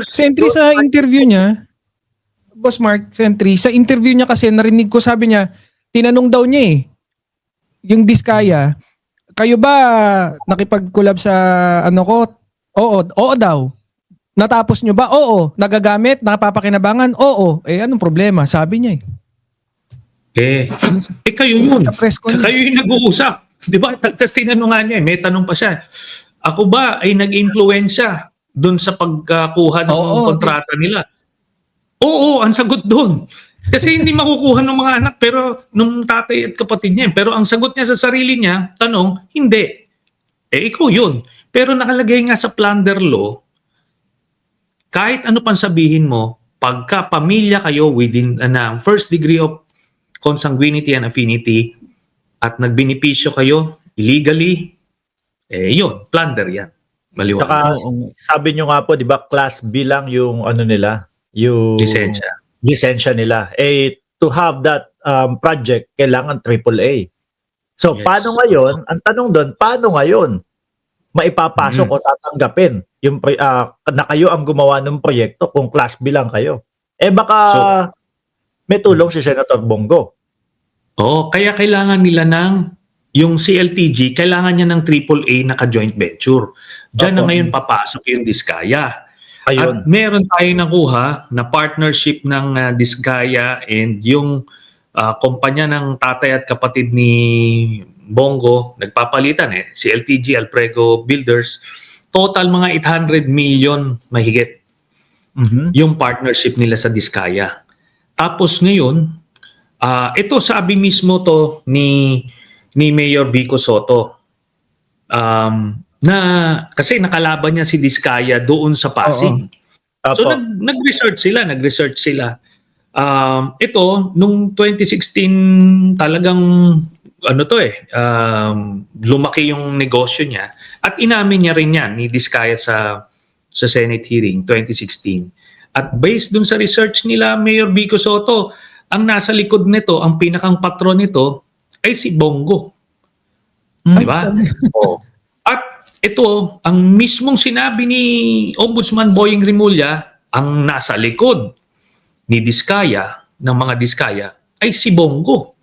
Sentry sa interview niya, Boss Mark, Sentry, sa interview niya kasi narinig ko sabi niya, tinanong daw niya yung Diskaya, kayo ba nakipag-collab sa ano ko? Oo daw. Natapos nyo ba? Oo. Nagagamit? Napapakinabangan? Oo. Anong problema? Sabi niya Kayo yun. Sa press con. Kayo yung nag-uusap. Di ba? Tapos tinanong nga niya, may tanong pa siya. Ako ba ay nag-influensya doon sa pagkuha ng kontrata nila? Oo, ang sagot doon. Kasi hindi makukuha ng mga anak pero nung tatay at kapatid niya. Pero ang sagot niya sa sarili niya, tanong, hindi. Ikaw yun. Pero nakalagay nga sa plunder law, kahit ano pang sabihin mo, pagka pamilya kayo within first degree of consanguinity and affinity at nagbinipisyo kayo illegally, yun, plunder yan. Maliwanag. Saka, sabi nyo nga po, di ba, class B lang yung ano nila, yung lisensya nila. To have that project, kailangan AAA. So, paano ngayon, ang tanong doon, paano ngayon maipapasok o tatanggapin yung na kayo ang gumawa ng proyekto kung class B lang kayo? Baka may tulong si Senator Bongo. Kaya kailangan nila yung CLTG, kailangan niya ng AAA naka-joint venture. Diyan na ngayon papasok yung Diskaya. Ayun. At meron tayo nakuha na partnership ng Diskaya and yung kumpanya ng tatay at kapatid ni Bongo, nagpapalitan CLTG, Alprego Builders, total mga 800 million mahigit yung partnership nila sa Diskaya. Tapos ngayon, ito sabi mismo to ni Mayor Vico Soto, na kasi nakalaban niya si Diskaya doon sa Pasig. So nag-research sila. Ito nung 2016 talagang lumaki yung negosyo niya at inamin niya rin yan ni Diskaya sa Senate hearing 2016. At based dun sa research nila, Mayor Vico Soto, ang nasa likod nito, ang pinakang patron nito ay si Bongo. Diba? At ito, ang mismong sinabi ni Ombudsman Boying Rimulya, ang nasa likod ni Diskaya, ng mga Diskaya, ay si Bongo.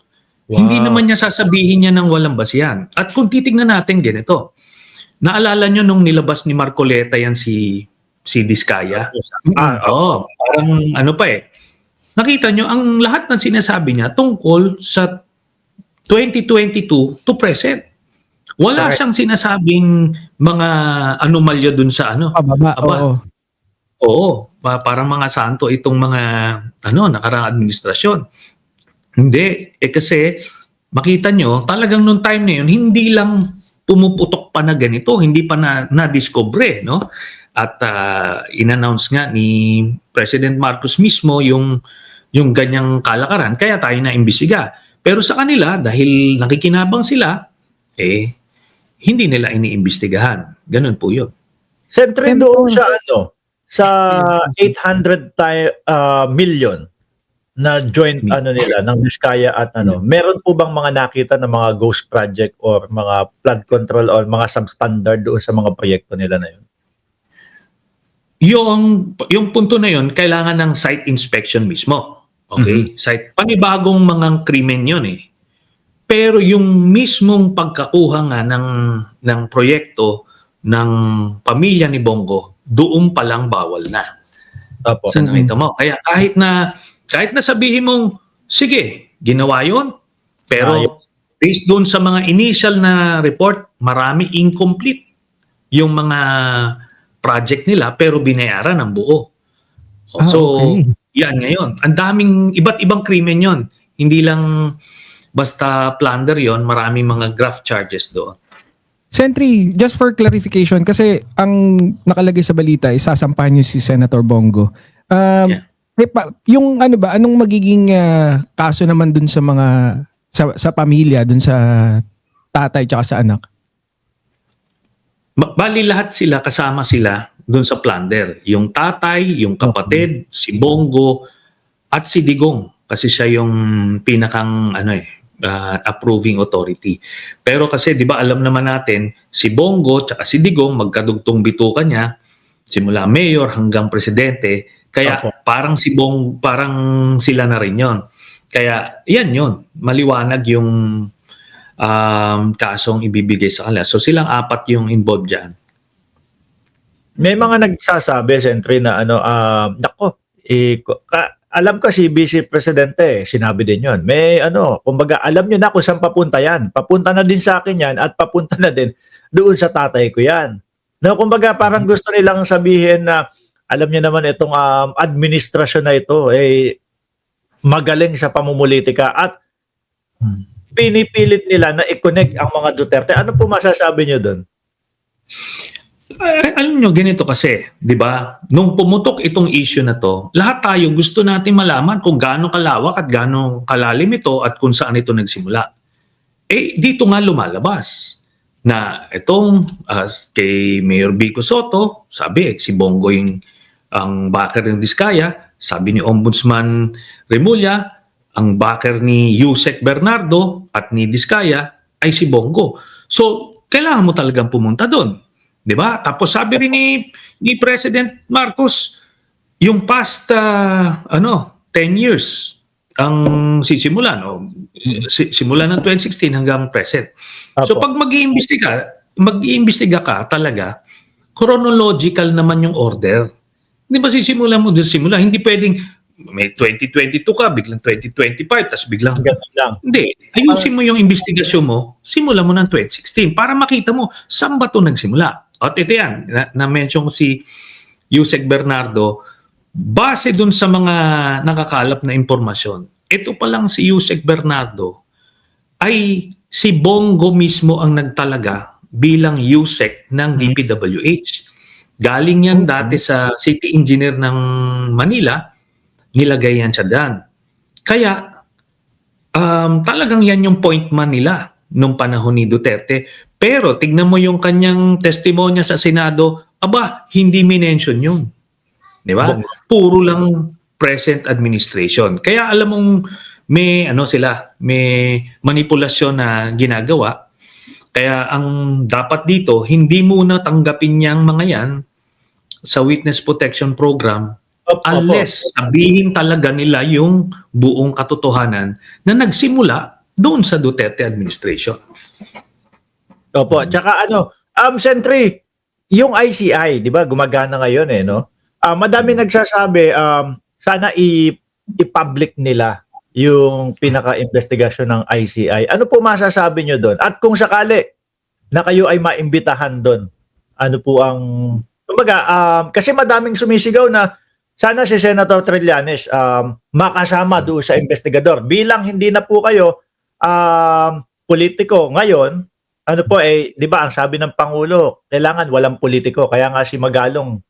Wow. Hindi naman niya sasabihin niya ng walang basihan. At kung titignan natin ganito, naalala nyo nung nilabas ni Marcoleta yan si Diskaya? Parang nakita nyo, ang lahat ng sinasabi niya tungkol sa 2022 to present. Wala siyang sinasabing mga anomalya dun sa parang mga santo itong mga nakaraang administrasyon. Hindi. Kasi makita nyo, talagang nung time na yun, hindi lang pumuputok pa na ganito, hindi pa na-discover, no? At in-announce nga ni President Marcos mismo yung ganyang kalakaran, kaya tayo na-imbestiga. Pero sa kanila, dahil nakikinabang sila, hindi nila iniimbestigahan. Ganun po yun. Sentry doon sa 800 million na joint nila ng Diskaya at meron po bang mga nakita na mga ghost project or mga flood control or mga substandard doon sa mga proyekto nila na yun? Yung punto na yun, kailangan ng site inspection mismo. Okay? Site, panibagong mga krimen yun Pero yung mismong pagkakuha nga ng proyekto ng pamilya ni Bongo, doon pa lang bawal na. Sa nakita mo. Kaya kahit na sabihin mong, sige, ginawa yun, pero based doon sa mga initial na report, marami incomplete yung mga project nila, pero binayaran ng buo. Yan ngayon. Ang daming iba't ibang krimen yon. Hindi lang basta plunder yon, maraming mga graft charges doon. Sentry, just for clarification, kasi ang nakalagay sa balita, isasampahan niyo si Senator Bongo. Yung anong magiging kaso naman dun sa mga sa pamilya, dun sa tatay tsaka sa anak? Bali lahat sila, kasama sila dun sa plunder. Yung tatay, yung kapatid, si Bongo, at si Digong. Kasi siya yung pinakang approving authority. Pero kasi 'di ba alam naman natin si Bongo at si Digong magkadugtong bituka niya simula mayor hanggang presidente. Kaya Opo. parang parang sila na rin 'yon. Kaya yan 'yon, maliwanag yung kasong ibibigay sa kanila. So silang apat yung involved diyan. May mga nagsasabi, Sentry, na nako, alam ko si Vice Presidente, sinabi din yon. May kumbaga, alam nyo na kung saan papunta yan. Papunta na din sa akin yan at papunta na din doon sa tatay ko yan. No, kumbaga, parang gusto nilang sabihin na, alam nyo naman itong administrasyon na ito, magaling sa pamumulitika at pinipilit nila na i-connect ang mga Duterte. Ano po masasabi nyo doon? Alam nyo, ganito kasi, di ba? Nung pumutok itong issue na to, lahat tayo gusto natin malaman kung gaano kalawak at gaano kalalim ito at kung saan ito nagsimula. Dito nga lumalabas na itong kay Mayor Vico Soto, sabi si Bongo ang backer ng Diskaya, sabi ni Ombudsman Remulla, ang backer ni Yusek Bernardo at ni Diskaya ay si Bongo. So, kailangan mo talagang pumunta doon. 'Di ba? Tapos sabi rin ni President Marcos, yung past 10 years ang sisimulan simulan ng 2016 hanggang present. Apo. So pag mag-iimbestiga ka talaga, chronological naman yung order. Hindi ba sisimulan mo doon simula? Hindi pwedeng may 2022 ka, biglang 2025, tapos biglang Ganun lang. hindi. Ayusin mo yung investigasyon mo, simula mo ng 2016 para makita mo saan ba ito nagsimula. At ito yan, na-mention ko si Yusek Bernardo, base dun sa mga nakakalap na impormasyon, ito pa lang si Yusek Bernardo ay si Bongo mismo ang nagtalaga bilang Yusek ng DPWH. Galing yan dati sa city engineer ng Manila, nilagay yan siya dyan. Kaya, talagang yan yung point man nila nung panahon ni Duterte. Pero tignan mo yung kanyang testimonya sa Senado, hindi minention yun. Di ba? Puro lang present administration. Kaya alam mong may manipulasyon na ginagawa. Kaya ang dapat dito, hindi muna tanggapin niyang mga yan sa Witness Protection Program unless sabihin talaga nila yung buong katotohanan na nagsimula doon sa Duterte administration. Opo, tsaka Sentry, yung ICI, 'di ba, gumagana ngayon no? Madami nagsasabi sana i-public nila yung pinaka-investigasyon ng ICI. Ano po masasabi nyo doon? At kung sakali na kayo ay maimbitahan doon, ano po ang kumbaga, kasi madaming sumisigaw na sana si Senator Trillanes makasama doon sa investigador. Bilang hindi na po kayo politiko ngayon, 'di ba, ang sabi ng Pangulo, kailangan walang politiko. Kaya nga si Magalong